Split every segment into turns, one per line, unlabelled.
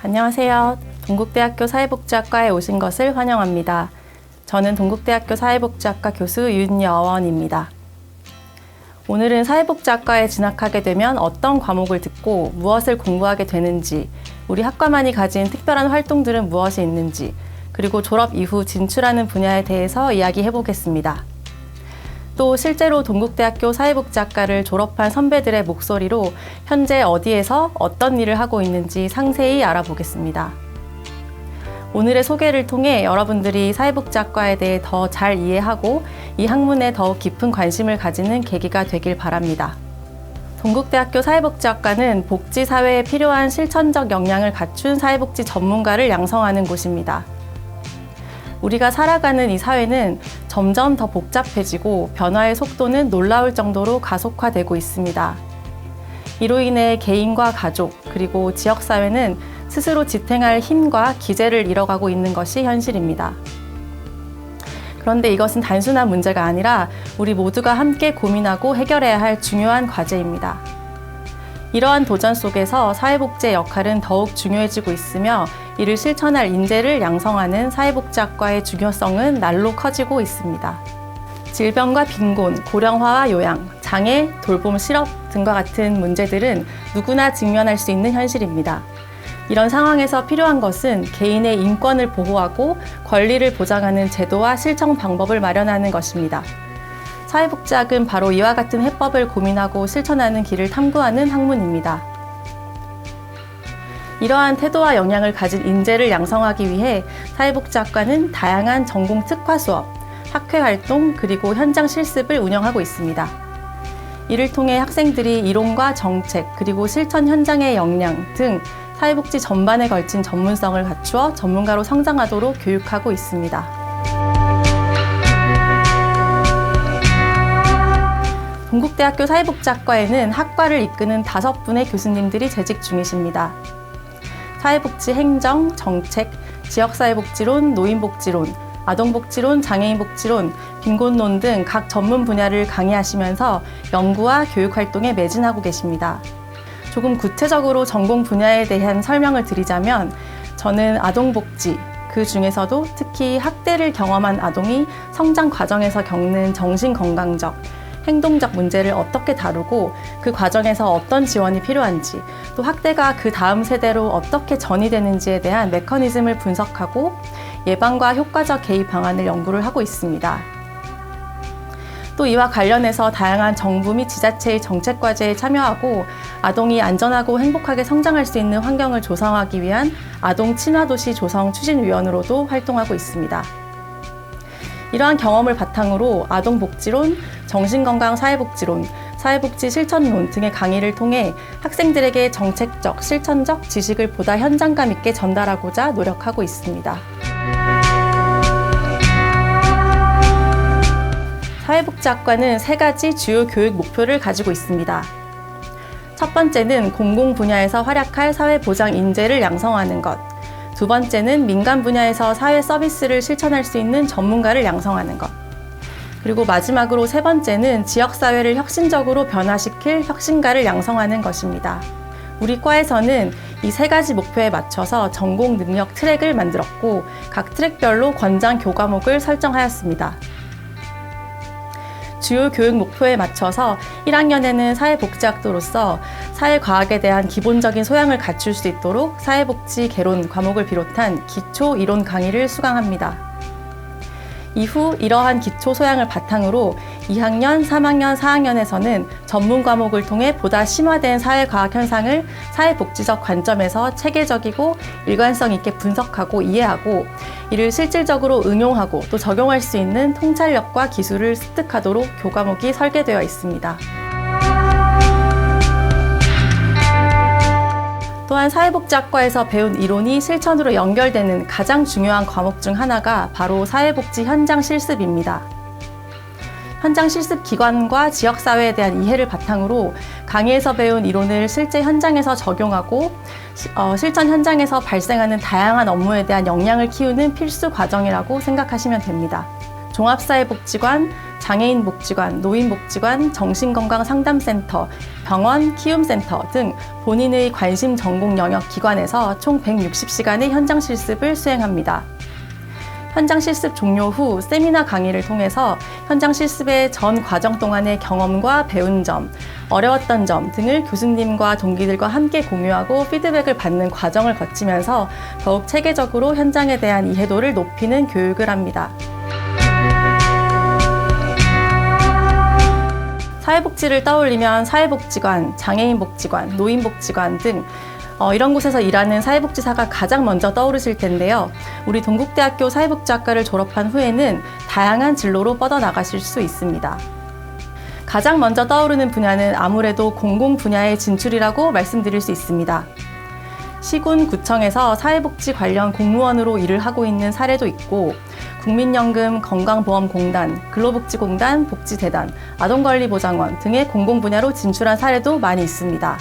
안녕하세요. 동국대학교 사회복지학과에 오신 것을 환영합니다. 저는 동국대학교 사회복지학과 교수 윤여원입니다. 오늘은 사회복지학과에 진학하게 되면 어떤 과목을 듣고 무엇을 공부하게 되는지, 우리 학과만이 가진 특별한 활동들은 무엇이 있는지, 그리고 졸업 이후 진출하는 분야에 대해서 이야기해 보겠습니다. 또 실제로 동국대학교 사회복지학과를 졸업한 선배들의 목소리로 현재 어디에서 어떤 일을 하고 있는지 상세히 알아보겠습니다. 오늘의 소개를 통해 여러분들이 사회복지학과에 대해 더 잘 이해하고 이 학문에 더욱 깊은 관심을 가지는 계기가 되길 바랍니다. 동국대학교 사회복지학과는 복지사회에 필요한 실천적 역량을 갖춘 사회복지 전문가를 양성하는 곳입니다. 우리가 살아가는 이 사회는 점점 더 복잡해지고 변화의 속도는 놀라울 정도로 가속화되고 있습니다. 이로 인해 개인과 가족, 그리고 지역사회는 스스로 지탱할 힘과 기제를 잃어가고 있는 것이 현실입니다. 그런데 이것은 단순한 문제가 아니라 우리 모두가 함께 고민하고 해결해야 할 중요한 과제입니다. 이러한 도전 속에서 사회복지의 역할은 더욱 중요해지고 있으며 이를 실천할 인재를 양성하는 사회복지학과의 중요성은 날로 커지고 있습니다. 질병과 빈곤, 고령화와 요양, 장애, 돌봄 실업 등과 같은 문제들은 누구나 직면할 수 있는 현실입니다. 이런 상황에서 필요한 것은 개인의 인권을 보호하고 권리를 보장하는 제도와 실천 방법을 마련하는 것입니다. 사회복지학은 바로 이와 같은 해법을 고민하고 실천하는 길을 탐구하는 학문입니다. 이러한 태도와 역량을 가진 인재를 양성하기 위해 사회복지학과는 다양한 전공 특화 수업, 학회 활동, 그리고 현장 실습을 운영하고 있습니다. 이를 통해 학생들이 이론과 정책, 그리고 실천 현장의 역량 등 사회복지 전반에 걸친 전문성을 갖추어 전문가로 성장하도록 교육하고 있습니다. 동국대학교 사회복지학과에는 학과를 이끄는 5분의 교수님들이 재직 중이십니다. 사회복지 행정, 정책, 지역사회복지론, 노인복지론, 아동복지론, 장애인복지론, 빈곤론 등 각 전문 분야를 강의하시면서 연구와 교육활동에 매진하고 계십니다. 조금 구체적으로 전공 분야에 대한 설명을 드리자면 저는 아동복지, 그 중에서도 특히 학대를 경험한 아동이 성장 과정에서 겪는 정신건강적, 행동적 문제를 어떻게 다루고 그 과정에서 어떤 지원이 필요한지, 또 학대가 그 다음 세대로 어떻게 전이되는지에 대한 메커니즘을 분석하고 예방과 효과적 개입 방안을 연구를 하고 있습니다. 또 이와 관련해서 다양한 정부 및 지자체의 정책 과제에 참여하고 아동이 안전하고 행복하게 성장할 수 있는 환경을 조성하기 위한 아동 친화도시 조성 추진위원으로도 활동하고 있습니다. 이러한 경험을 바탕으로 아동복지론, 정신건강 사회복지론, 사회복지 실천론 등의 강의를 통해 학생들에게 정책적, 실천적 지식을 보다 현장감 있게 전달하고자 노력하고 있습니다. 사회복지학과는 3가지 주요 교육 목표를 가지고 있습니다. 첫 번째는 공공 분야에서 활약할 사회보장 인재를 양성하는 것. 두 번째는 민간 분야에서 사회 서비스를 실천할 수 있는 전문가를 양성하는 것. 그리고 마지막으로 3번째는 지역사회를 혁신적으로 변화시킬 혁신가를 양성하는 것입니다. 우리 과에서는 이 3가지 목표에 맞춰서 전공 능력 트랙을 만들었고 각 트랙별로 권장 교과목을 설정하였습니다. 주요 교육 목표에 맞춰서 1학년에는 사회복지학도로서 사회과학에 대한 기본적인 소양을 갖출 수 있도록 사회복지 개론 과목을 비롯한 기초 이론 강의를 수강합니다. 이후 이러한 기초 소양을 바탕으로 2학년, 3학년, 4학년에서는 전문 과목을 통해 보다 심화된 사회과학 현상을 사회복지적 관점에서 체계적이고 일관성 있게 분석하고 이해하고 이를 실질적으로 응용하고 또 적용할 수 있는 통찰력과 기술을 습득하도록 교과목이 설계되어 있습니다. 또한 사회복지학과에서 배운 이론이 실천으로 연결되는 가장 중요한 과목 중 하나가 바로 사회복지 현장 실습입니다. 현장 실습 기관과 지역사회에 대한 이해를 바탕으로 강의에서 배운 이론을 실제 현장에서 적용하고 실천 현장에서 발생하는 다양한 업무에 대한 역량을 키우는 필수 과정이라고 생각하시면 됩니다. 종합사회복지관, 장애인복지관, 노인복지관, 정신건강상담센터, 병원, 키움센터 등 본인의 관심 전공 영역 기관에서 총 160시간의 현장 실습을 수행합니다. 현장 실습 종료 후 세미나 강의를 통해서 현장 실습의 전 과정 동안의 경험과 배운 점, 어려웠던 점 등을 교수님과 동기들과 함께 공유하고 피드백을 받는 과정을 거치면서 더욱 체계적으로 현장에 대한 이해도를 높이는 교육을 합니다. 사회복지를 떠올리면 사회복지관, 장애인복지관, 노인복지관 등 이런 곳에서 일하는 사회복지사가 가장 먼저 떠오르실 텐데요. 우리 동국대학교 사회복지학과를 졸업한 후에는 다양한 진로로 뻗어나가실 수 있습니다. 가장 먼저 떠오르는 분야는 아무래도 공공 분야의 진출이라고 말씀드릴 수 있습니다. 시군, 구청에서 사회복지 관련 공무원으로 일을 하고 있는 사례도 있고 국민연금, 건강보험공단, 근로복지공단, 복지재단, 아동권리보장원 등의 공공 분야로 진출한 사례도 많이 있습니다.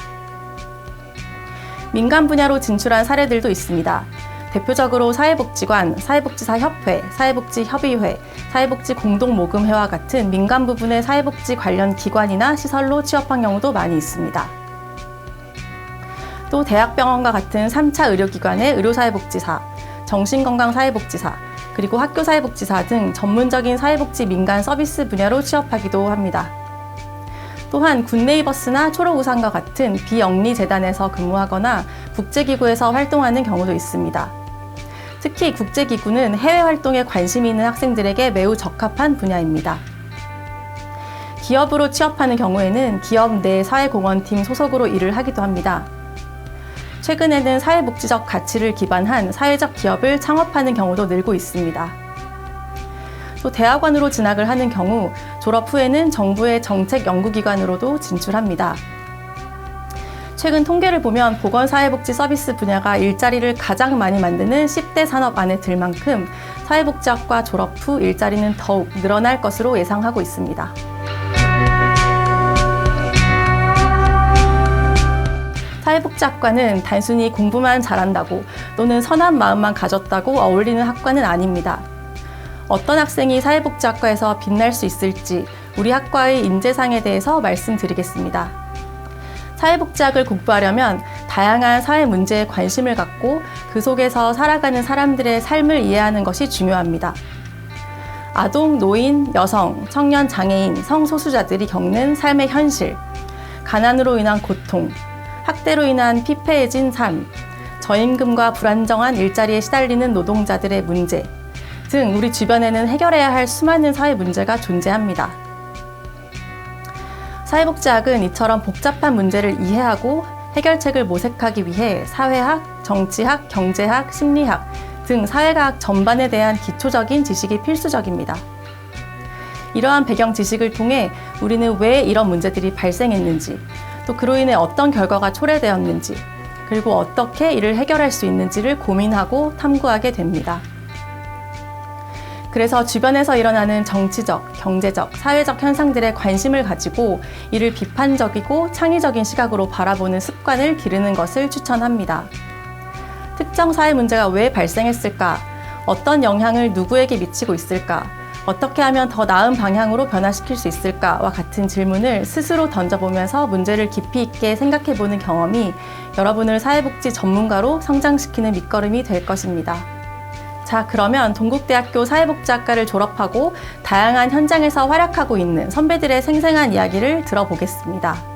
민간 분야로 진출한 사례들도 있습니다. 대표적으로 사회복지관, 사회복지사협회, 사회복지협의회, 사회복지공동모금회와 같은 민간 부분의 사회복지 관련 기관이나 시설로 취업한 경우도 많이 있습니다. 또 대학병원과 같은 3차 의료기관의 의료사회복지사, 정신건강사회복지사, 그리고 학교사회복지사 등 전문적인 사회복지 민간 서비스 분야로 취업하기도 합니다. 또한 굿네이버스나 초록우산과 같은 비영리재단에서 근무하거나 국제기구에서 활동하는 경우도 있습니다. 특히 국제기구는 해외 활동에 관심이 있는 학생들에게 매우 적합한 분야입니다. 기업으로 취업하는 경우에는 기업 내 사회공헌팀 소속으로 일을 하기도 합니다. 최근에는 사회복지적 가치를 기반한 사회적 기업을 창업하는 경우도 늘고 있습니다. 또 대학원으로 진학을 하는 경우 졸업 후에는 정부의 정책 연구기관으로도 진출합니다. 최근 통계를 보면 보건사회복지 서비스 분야가 일자리를 가장 많이 만드는 10대 산업 안에 들 만큼 사회복지학과 졸업 후 일자리는 더욱 늘어날 것으로 예상하고 있습니다. 사회복지학과는 단순히 공부만 잘한다고 또는 선한 마음만 가졌다고 어울리는 학과는 아닙니다. 어떤 학생이 사회복지학과에서 빛날 수 있을지 우리 학과의 인재상에 대해서 말씀드리겠습니다. 사회복지학을 공부하려면 다양한 사회 문제에 관심을 갖고 그 속에서 살아가는 사람들의 삶을 이해하는 것이 중요합니다. 아동, 노인, 여성, 청년, 장애인, 성소수자들이 겪는 삶의 현실, 가난으로 인한 고통, 학대로 인한 피폐해진 삶, 저임금과 불안정한 일자리에 시달리는 노동자들의 문제 등 우리 주변에는 해결해야 할 수많은 사회 문제가 존재합니다. 사회복지학은 이처럼 복잡한 문제를 이해하고 해결책을 모색하기 위해 사회학, 정치학, 경제학, 심리학 등 사회과학 전반에 대한 기초적인 지식이 필수적입니다. 이러한 배경 지식을 통해 우리는 왜 이런 문제들이 발생했는지, 또 그로 인해 어떤 결과가 초래되었는지, 그리고 어떻게 이를 해결할 수 있는지를 고민하고 탐구하게 됩니다. 그래서 주변에서 일어나는 정치적, 경제적, 사회적 현상들에 관심을 가지고 이를 비판적이고 창의적인 시각으로 바라보는 습관을 기르는 것을 추천합니다. 특정 사회 문제가 왜 발생했을까? 어떤 영향을 누구에게 미치고 있을까? 어떻게 하면 더 나은 방향으로 변화시킬 수 있을까와 같은 질문을 스스로 던져보면서 문제를 깊이 있게 생각해보는 경험이 여러분을 사회복지 전문가로 성장시키는 밑거름이 될 것입니다. 자, 그러면 동국대학교 사회복지학과를 졸업하고 다양한 현장에서 활약하고 있는 선배들의 생생한 이야기를 들어보겠습니다.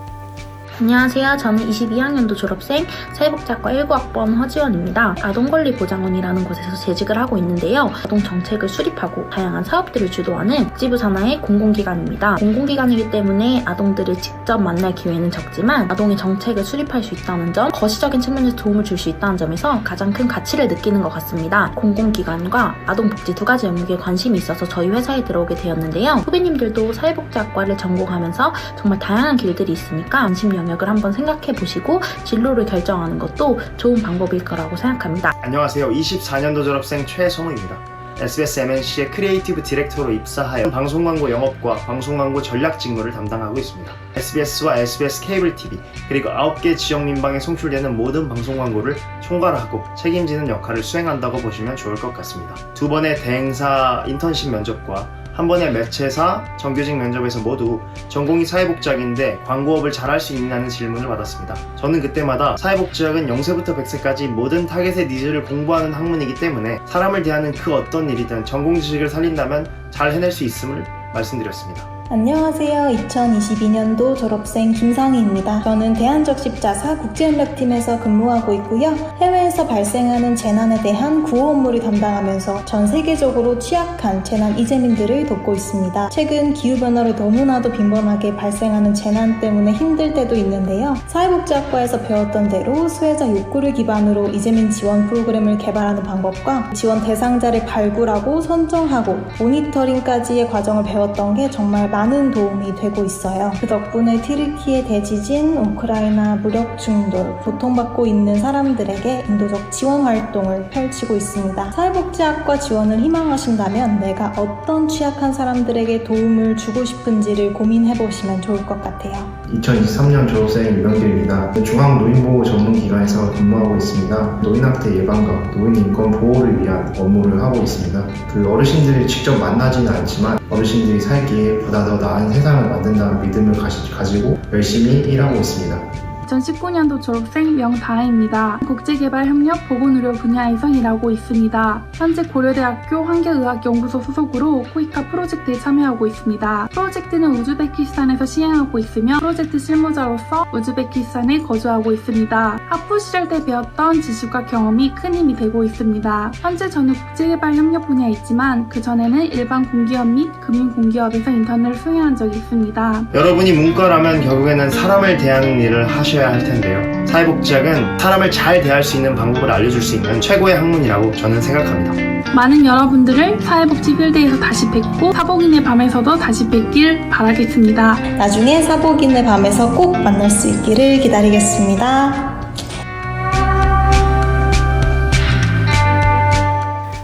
안녕하세요. 저는 22학년도 졸업생 사회복지학과 19학번 허지원입니다. 아동권리보장원이라는 곳에서 재직을 하고 있는데요. 아동정책을 수립하고 다양한 사업들을 주도하는 복지부 산하의 공공기관입니다. 공공기관이기 때문에 아동들을 직접 만날 기회는 적지만 아동의 정책을 수립할 수 있다는 점, 거시적인 측면에서 도움을 줄 수 있다는 점에서 가장 큰 가치를 느끼는 것 같습니다. 공공기관과 아동복지 두 가지 영역에 관심이 있어서 저희 회사에 들어오게 되었는데요. 후배님들도 사회복지학과를 전공하면서 정말 다양한 길들이 있으니까 관심 영역을 한번 생각해 보시고 진로를 결정하는 것도 좋은 방법일 거라고 생각합니다.
안녕하세요. 24년도 졸업생 최선우입니다. SBS MNC의 크리에이티브 디렉터로 입사하여 방송광고 영업과 방송광고 전략 직무를 담당하고 있습니다. SBS와 SBS 케이블 TV 그리고 9개 지역 민방에 송출되는 모든 방송광고를 총괄하고 책임지는 역할을 수행한다고 보시면 좋을 것 같습니다. 2번의 대행사 인턴십 면접과 한 번에 매체사, 정규직 면접에서 모두 전공이 사회복지학인데 광고업을 잘할 수 있냐는 질문을 받았습니다. 저는 그때마다 사회복지학은 0세부터 100세까지 모든 타겟의 니즈를 공부하는 학문이기 때문에 사람을 대하는 그 어떤 일이든 전공 지식을 살린다면 잘 해낼 수 있음을 말씀드렸습니다.
안녕하세요. 2022년도 졸업생 김성희입니다. 저는 대한적십자사 국제협력팀에서 근무하고 있고요. 해외에서 발생하는 재난에 대한 구호 업무를 담당하면서 전 세계적으로 취약한 재난 이재민들을 돕고 있습니다. 최근 기후변화로 너무나도 빈번하게 발생하는 재난 때문에 힘들 때도 있는데요. 사회복지학과에서 배웠던 대로 수혜자 욕구를 기반으로 이재민 지원 프로그램을 개발하는 방법과 지원 대상자를 발굴하고 선정하고 모니터링까지의 과정을 배웠던 게 정말 많은 도움이 되고 있어요. 그 덕분에 튀르키예 대지진, 우크라이나 무력 충돌, 고통받고 있는 사람들에게 인도적 지원 활동을 펼치고 있습니다. 사회복지학과 지원을 희망하신다면 내가 어떤 취약한 사람들에게 도움을 주고 싶은지를 고민해보시면 좋을 것 같아요.
2023년 졸업생 유병길입니다. 중앙노인보호 전문기관에서 근무하고 있습니다. 노인학대 예방과 노인인권 보호를 위한 업무를 하고 있습니다. 그 어르신들이 직접 만나지는 않지만 어르신들이 살기에 보다 더 나은 세상을 만든다는 믿음을 가지고 열심히 일하고 있습니다.
2019년도 졸업생 명다혜입니다. 국제개발협력 보건의료 분야에서 일하고 있습니다. 현재 고려대학교 환경의학연구소 소속으로 코이카 프로젝트에 참여하고 있습니다. 프로젝트는 우즈베키스탄에서 시행하고 있으며 프로젝트 실무자로서 우즈베키스탄에 거주하고 있습니다. 학부 시절 때 배웠던 지식과 경험이 큰 힘이 되고 있습니다. 현재 저는 국제개발협력 분야에 있지만 그 전에는 일반 공기업 및 금융공기업에서 인턴을 수행한 적이 있습니다.
여러분이 문과라면 결국에는 사람을 대하는 일을 하셔야 할 텐데요. 사회복지학은 사람을 잘 대할 수 있는 방법을 알려줄 수 있는 최고의 학문이라고 저는 생각합니다.
많은 여러분들을 사회복지 필드에서 다시 뵙고 사복인의 밤에서도 다시 뵙길 바라겠습니다.
나중에 사복인의 밤에서 꼭 만날 수 있기를 기다리겠습니다.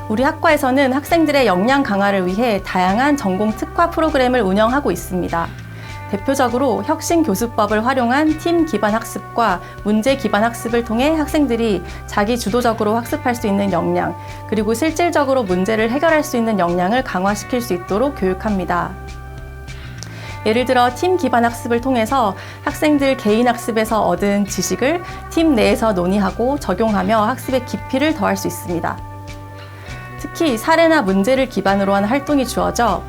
우리 학과에서는 학생들의 역량 강화를 위해 다양한 전공 특화 프로그램을 운영하고 있습니다. 대표적으로 혁신 교수법을 활용한 팀 기반 학습과 문제 기반 학습을 통해 학생들이 자기 주도적으로 학습할 수 있는 역량, 그리고 실질적으로 문제를 해결할 수 있는 역량을 강화시킬 수 있도록 교육합니다. 예를 들어 팀 기반 학습을 통해서 학생들 개인 학습에서 얻은 지식을 팀 내에서 논의하고 적용하며 학습의 깊이를 더할 수 있습니다. 특히 사례나 문제를 기반으로 한 활동이 주어져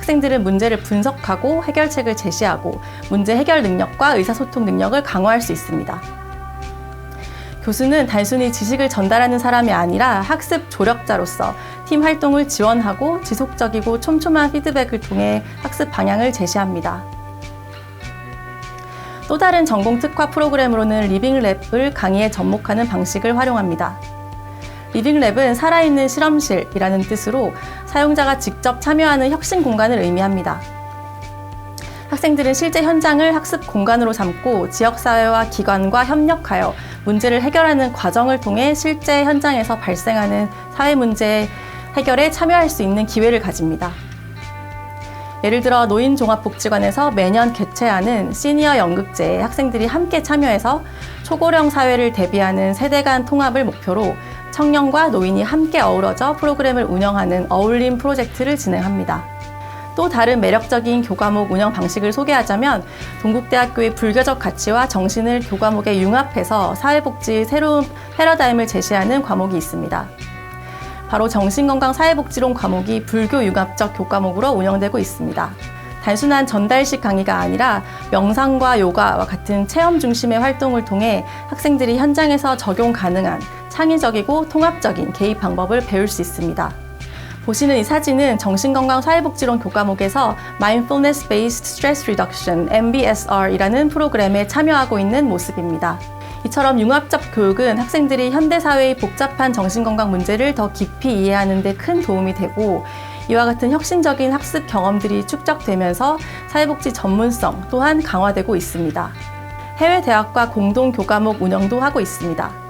학생들은 문제를 분석하고 해결책을 제시하고 문제 해결 능력과 의사소통 능력을 강화할 수 있습니다. 교수는 단순히 지식을 전달하는 사람이 아니라 학습 조력자로서 팀 활동을 지원하고 지속적이고 촘촘한 피드백을 통해 학습 방향을 제시합니다. 또 다른 전공 특화 프로그램으로는 리빙랩을 강의에 접목하는 방식을 활용합니다. 리빙랩은 살아있는 실험실이라는 뜻으로 사용자가 직접 참여하는 혁신 공간을 의미합니다. 학생들은 실제 현장을 학습 공간으로 삼고 지역사회와 기관과 협력하여 문제를 해결하는 과정을 통해 실제 현장에서 발생하는 사회 문제 해결에 참여할 수 있는 기회를 가집니다. 예를 들어 노인종합복지관에서 매년 개최하는 시니어 연극제에 학생들이 함께 참여해서 초고령 사회를 대비하는 세대 간 통합을 목표로 청년과 노인이 함께 어우러져 프로그램을 운영하는 어울림 프로젝트를 진행합니다. 또 다른 매력적인 교과목 운영 방식을 소개하자면 동국대학교의 불교적 가치와 정신을 교과목에 융합해서 사회복지의 새로운 패러다임을 제시하는 과목이 있습니다. 바로 정신건강 사회복지론 과목이 불교 융합적 교과목으로 운영되고 있습니다. 단순한 전달식 강의가 아니라 명상과 요가와 같은 체험 중심의 활동을 통해 학생들이 현장에서 적용 가능한 창의적이고 통합적인 개입 방법을 배울 수 있습니다. 보시는 이 사진은 정신건강 사회복지론 교과목에서 Mindfulness Based Stress Reduction, MBSR이라는 프로그램에 참여하고 있는 모습입니다. 이처럼 융합적 교육은 학생들이 현대사회의 복잡한 정신건강 문제를 더 깊이 이해하는 데 큰 도움이 되고 이와 같은 혁신적인 학습 경험들이 축적되면서 사회복지 전문성 또한 강화되고 있습니다. 해외 대학과 공동 교과목 운영도 하고 있습니다.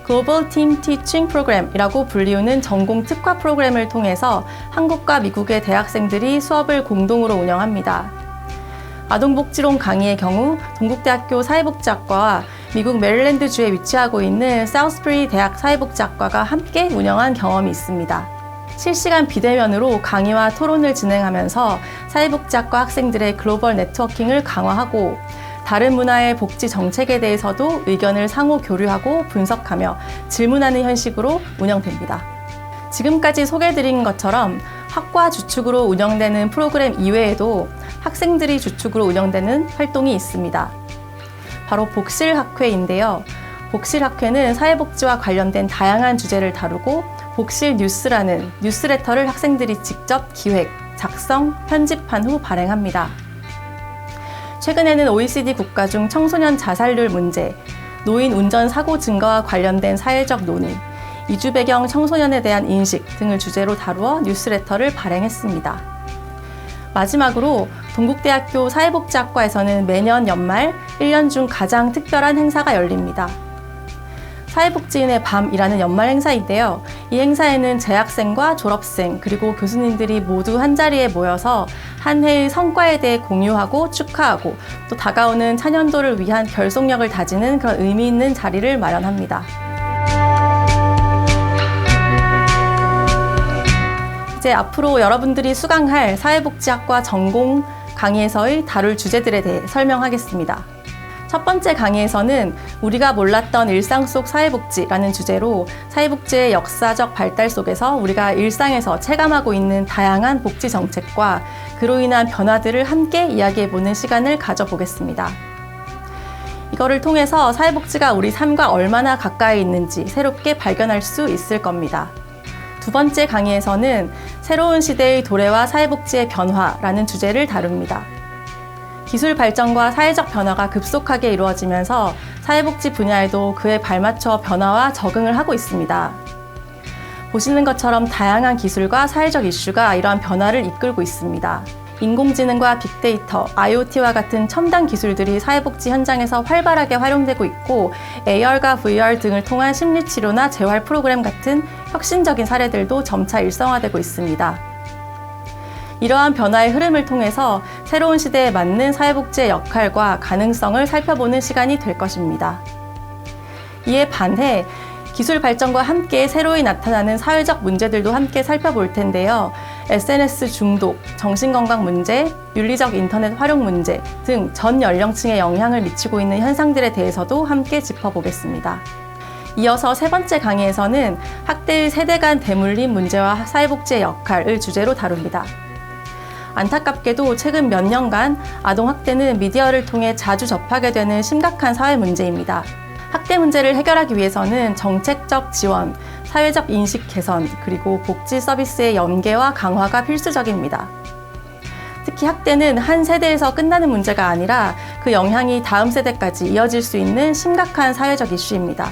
Global Team Teaching Program이라고 불리우는 전공 특화 프로그램을 통해서 한국과 미국의 대학생들이 수업을 공동으로 운영합니다. 아동복지론 강의의 경우 동국대학교 사회복지학과와 미국 메릴랜드주에 위치하고 있는 사우스부리 대학 사회복지학과가 함께 운영한 경험이 있습니다. 실시간 비대면으로 강의와 토론을 진행하면서 사회복지학과 학생들의 글로벌 네트워킹을 강화하고 다른 문화의 복지 정책에 대해서도 의견을 상호 교류하고 분석하며 질문하는 형식으로 운영됩니다. 지금까지 소개해드린 것처럼 학과 주축으로 운영되는 프로그램 이외에도 학생들이 주축으로 운영되는 활동이 있습니다. 바로 복실학회인데요. 복실학회는 사회복지와 관련된 다양한 주제를 다루고 복실 뉴스라는 뉴스레터를 학생들이 직접 기획, 작성, 편집한 후 발행합니다. 최근에는 OECD 국가 중 청소년 자살률 문제, 노인 운전 사고 증가와 관련된 사회적 논의, 이주 배경 청소년에 대한 인식 등을 주제로 다루어 뉴스레터를 발행했습니다. 마지막으로 동국대학교 사회복지학과에서는 매년 연말 1년 중 가장 특별한 행사가 열립니다. 사회복지인의 밤이라는 연말 행사인데요. 이 행사에는 재학생과 졸업생 그리고 교수님들이 모두 한자리에 모여서 한 해의 성과에 대해 공유하고 축하하고 또 다가오는 차년도를 위한 결속력을 다지는 그런 의미 있는 자리를 마련합니다. 이제 앞으로 여러분들이 수강할 사회복지학과 전공 강의에서의 다룰 주제들에 대해 설명하겠습니다. 첫 번째 강의에서는 우리가 몰랐던 일상 속 사회복지라는 주제로 사회복지의 역사적 발달 속에서 우리가 일상에서 체감하고 있는 다양한 복지 정책과 그로 인한 변화들을 함께 이야기해보는 시간을 가져보겠습니다. 이거를 통해서 사회복지가 우리 삶과 얼마나 가까이 있는지 새롭게 발견할 수 있을 겁니다. 두 번째 강의에서는 새로운 시대의 도래와 사회복지의 변화라는 주제를 다룹니다. 기술 발전과 사회적 변화가 급속하게 이루어지면서 사회복지 분야에도 그에 발맞춰 변화와 적응을 하고 있습니다. 보시는 것처럼 다양한 기술과 사회적 이슈가 이러한 변화를 이끌고 있습니다. 인공지능과 빅데이터, IoT와 같은 첨단 기술들이 사회복지 현장에서 활발하게 활용되고 있고 AR과 VR 등을 통한 심리치료나 재활 프로그램 같은 혁신적인 사례들도 점차 일상화되고 있습니다. 이러한 변화의 흐름을 통해서 새로운 시대에 맞는 사회복지의 역할과 가능성을 살펴보는 시간이 될 것입니다. 이에 반해 기술 발전과 함께 새로이 나타나는 사회적 문제들도 함께 살펴볼 텐데요. SNS 중독, 정신건강 문제, 윤리적 인터넷 활용 문제 등 전 연령층에 영향을 미치고 있는 현상들에 대해서도 함께 짚어보겠습니다. 이어서 세 번째 강의에서는 학대의 세대 간 대물림 문제와 사회복지의 역할을 주제로 다룹니다. 안타깝게도 최근 몇 년간 아동학대는 미디어를 통해 자주 접하게 되는 심각한 사회 문제입니다. 학대 문제를 해결하기 위해서는 정책적 지원, 사회적 인식 개선, 그리고 복지 서비스의 연계와 강화가 필수적입니다. 특히 학대는 한 세대에서 끝나는 문제가 아니라 그 영향이 다음 세대까지 이어질 수 있는 심각한 사회적 이슈입니다.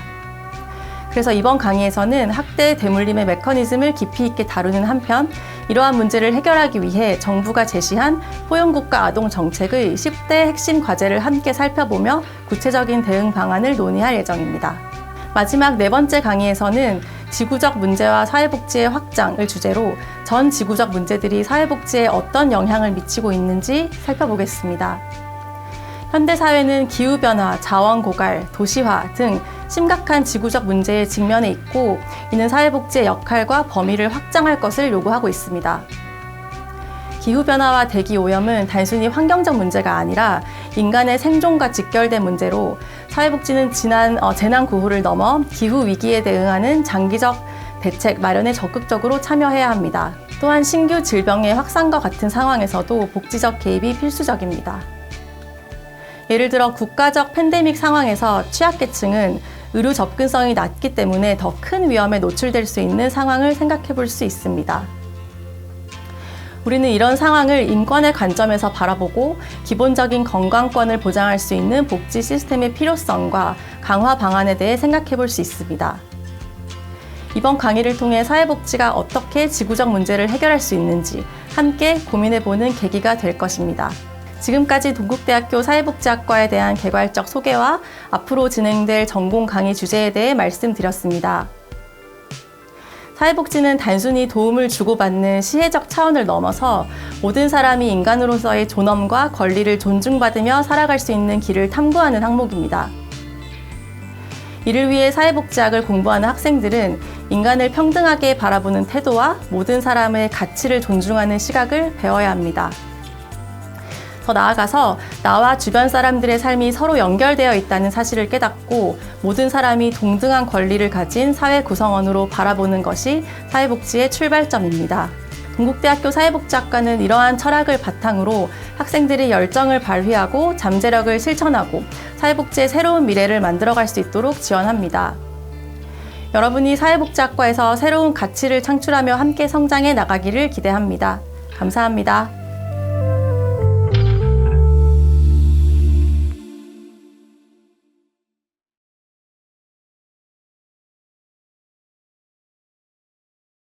그래서 이번 강의에서는 학대 대물림의 메커니즘을 깊이 있게 다루는 한편 이러한 문제를 해결하기 위해 정부가 제시한 포용국가 아동 정책의 10대 핵심 과제를 함께 살펴보며 구체적인 대응 방안을 논의할 예정입니다. 마지막 네 번째 강의에서는 지구적 문제와 사회복지의 확장을 주제로 전 지구적 문제들이 사회복지에 어떤 영향을 미치고 있는지 살펴보겠습니다. 현대사회는 기후변화, 자원고갈, 도시화 등 심각한 지구적 문제에 직면해 있고 이는 사회복지의 역할과 범위를 확장할 것을 요구하고 있습니다. 기후변화와 대기오염은 단순히 환경적 문제가 아니라 인간의 생존과 직결된 문제로 사회복지는 재난구호를 넘어 기후위기에 대응하는 장기적 대책 마련에 적극적으로 참여해야 합니다. 또한 신규 질병의 확산과 같은 상황에서도 복지적 개입이 필수적입니다. 예를 들어 국가적 팬데믹 상황에서 취약계층은 의료 접근성이 낮기 때문에 더 큰 위험에 노출될 수 있는 상황을 생각해 볼 수 있습니다. 우리는 이런 상황을 인권의 관점에서 바라보고 기본적인 건강권을 보장할 수 있는 복지 시스템의 필요성과 강화 방안에 대해 생각해 볼 수 있습니다. 이번 강의를 통해 사회복지가 어떻게 지구적 문제를 해결할 수 있는지 함께 고민해 보는 계기가 될 것입니다. 지금까지 동국대학교 사회복지학과에 대한 개괄적 소개와 앞으로 진행될 전공 강의 주제에 대해 말씀드렸습니다. 사회복지는 단순히 도움을 주고받는 시혜적 차원을 넘어서 모든 사람이 인간으로서의 존엄과 권리를 존중받으며 살아갈 수 있는 길을 탐구하는 항목입니다. 이를 위해 사회복지학을 공부하는 학생들은 인간을 평등하게 바라보는 태도와 모든 사람의 가치를 존중하는 시각을 배워야 합니다. 더 나아가서 나와 주변 사람들의 삶이 서로 연결되어 있다는 사실을 깨닫고 모든 사람이 동등한 권리를 가진 사회 구성원으로 바라보는 것이 사회복지의 출발점입니다. 동국대학교 사회복지학과는 이러한 철학을 바탕으로 학생들이 열정을 발휘하고 잠재력을 실천하고 사회복지의 새로운 미래를 만들어갈 수 있도록 지원합니다. 여러분이 사회복지학과에서 새로운 가치를 창출하며 함께 성장해 나가기를 기대합니다. 감사합니다.